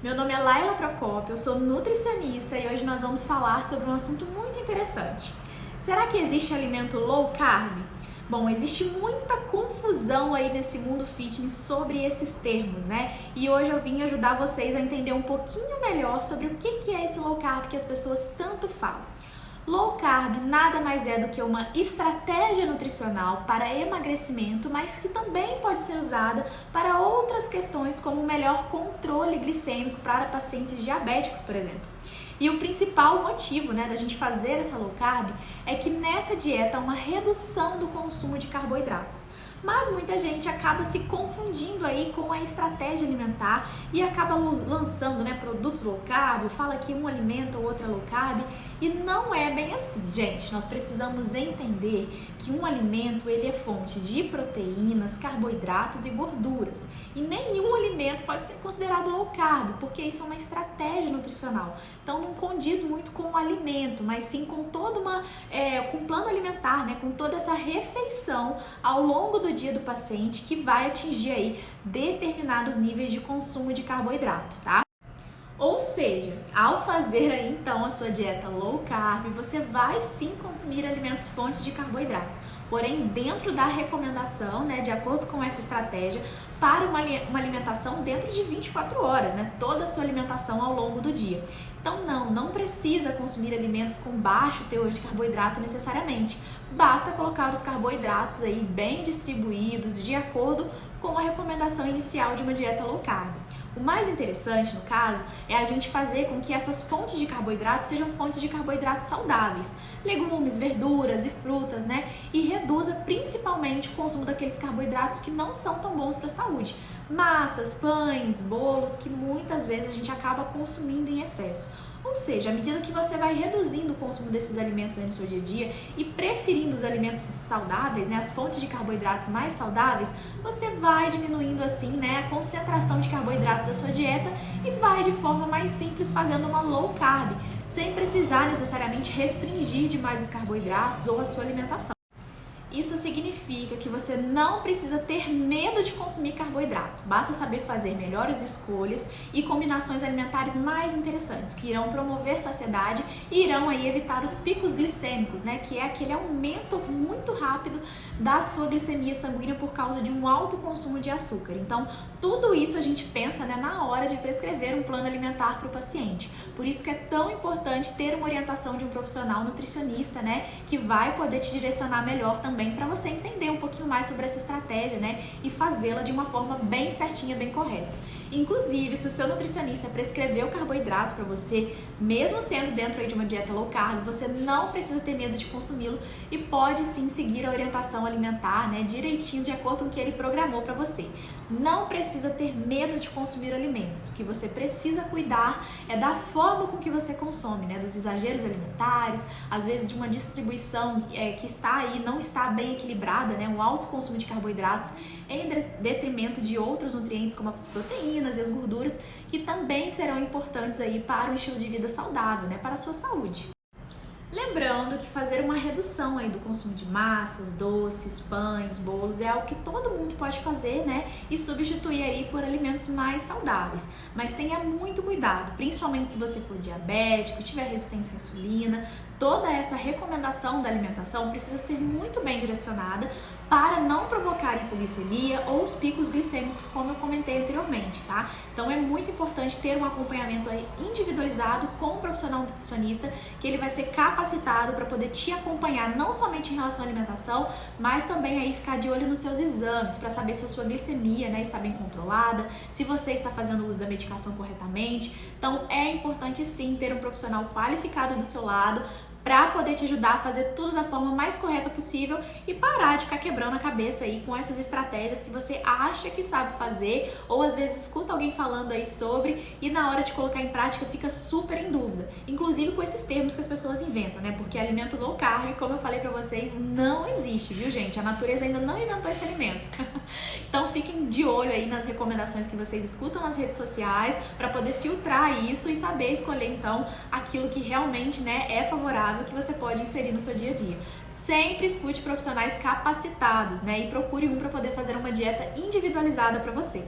Meu nome é Laila Procópio, eu sou nutricionista e hoje nós vamos falar sobre um assunto muito interessante. Será que existe alimento low carb? Bom, existe muita confusão aí nesse mundo fitness sobre esses termos, né? E hoje eu vim ajudar vocês a entender um pouquinho melhor sobre o que é esse low carb que as pessoas tanto falam. Low carb nada mais é do que uma estratégia nutricional para emagrecimento, mas que também pode ser usada para outras questões, como o melhor controle glicêmico para pacientes diabéticos, por exemplo. E o principal motivo, da gente fazer essa low carb é que nessa dieta há uma redução do consumo de carboidratos. Mas muita gente acaba se confundindo aí com a estratégia alimentar e acaba lançando produtos low carb, fala que um alimento ou outro é low carb, e não é bem assim, gente. Nós precisamos entender que um alimento ele é fonte de proteínas, carboidratos e gorduras. E nenhum alimento pode ser considerado low carb, porque isso é uma estratégia nutricional. Então não condiz muito com o alimento, mas sim com toda com um plano alimentar, com toda essa refeição ao longo do dia do paciente que vai atingir aí determinados níveis de consumo de carboidrato, tá? Ou seja, ao fazer aí então a sua dieta low carb, você vai sim consumir alimentos fontes de carboidrato. Porém, dentro da recomendação, de acordo com essa estratégia, para uma alimentação dentro de 24 horas, toda a sua alimentação ao longo do dia. Então não precisa consumir alimentos com baixo teor de carboidrato necessariamente. Basta colocar os carboidratos aí bem distribuídos de acordo com a recomendação inicial de uma dieta low carb. O mais interessante, no caso, é a gente fazer com que essas fontes de carboidratos sejam fontes de carboidratos saudáveis, legumes, verduras e frutas, e reduza principalmente o consumo daqueles carboidratos que não são tão bons para a saúde. Massas, pães, bolos, que muitas vezes a gente acaba consumindo em excesso. Ou seja, à medida que você vai reduzindo o consumo desses alimentos aí no seu dia a dia e preferindo os alimentos saudáveis, as fontes de carboidrato mais saudáveis, você vai diminuindo assim, a concentração de carboidratos da sua dieta e vai de forma mais simples fazendo uma low carb, sem precisar necessariamente restringir demais os carboidratos ou a sua alimentação. Isso significa que você não precisa ter medo de consumir carboidrato. Basta saber fazer melhores escolhas e combinações alimentares mais interessantes, que irão promover saciedade e irão aí evitar os picos glicêmicos, que é aquele aumento muito rápido da sua glicemia sanguínea por causa de um alto consumo de açúcar. Então, tudo isso a gente pensa na hora de prescrever um plano alimentar para o paciente. Por isso que é tão importante ter uma orientação de um profissional nutricionista, que vai poder te direcionar melhor também para você entender um pouquinho mais sobre essa estratégia, e fazê-la de uma forma bem certinha, bem correta. Inclusive, se o seu nutricionista prescreveu carboidratos para você, mesmo sendo dentro aí de uma dieta low carb, você não precisa ter medo de consumi-lo e pode sim seguir a orientação alimentar, direitinho de acordo com o que ele programou para você. Não precisa ter medo de consumir alimentos. O que você precisa cuidar é da forma com que você consome, dos exageros alimentares, às vezes de uma distribuição que está aí, não está bem equilibrada, um alto consumo de carboidratos em detrimento de outros nutrientes como as proteínas e as gorduras, que também serão importantes aí para o estilo de vida saudável, para a sua saúde. Lembrando que fazer uma redução aí do consumo de massas, doces, pães, bolos é algo que todo mundo pode fazer, e substituir aí por alimentos mais saudáveis. Mas tenha muito cuidado, principalmente se você for diabético, tiver resistência à insulina. Toda essa recomendação da alimentação precisa ser muito bem direcionada para não provocar hipoglicemia ou os picos glicêmicos, como eu comentei anteriormente, tá? Então é muito importante ter um acompanhamento aí individualizado com um profissional nutricionista, que ele vai ser capacitado para poder te acompanhar não somente em relação à alimentação, mas também aí ficar de olho nos seus exames para saber se a sua glicemia, está bem controlada, se você está fazendo uso da medicação corretamente. Então é importante sim ter um profissional qualificado do seu lado para poder te ajudar a fazer tudo da forma mais correta possível e parar de ficar quebrando a cabeça aí com essas estratégias que você acha que sabe fazer, ou às vezes escuta alguém falando aí sobre e na hora de colocar em prática fica super em dúvida, inclusive com esses termos que as pessoas inventam, porque alimento low carb, como eu falei pra vocês, não existe, viu, gente? A natureza ainda não inventou esse alimento. Então fiquem de olho aí nas recomendações que vocês escutam nas redes sociais para poder filtrar isso e saber escolher então aquilo que realmente é favorável, que você pode inserir no seu dia a dia. Sempre escute profissionais capacitados, e procure um para poder fazer uma dieta individualizada para você.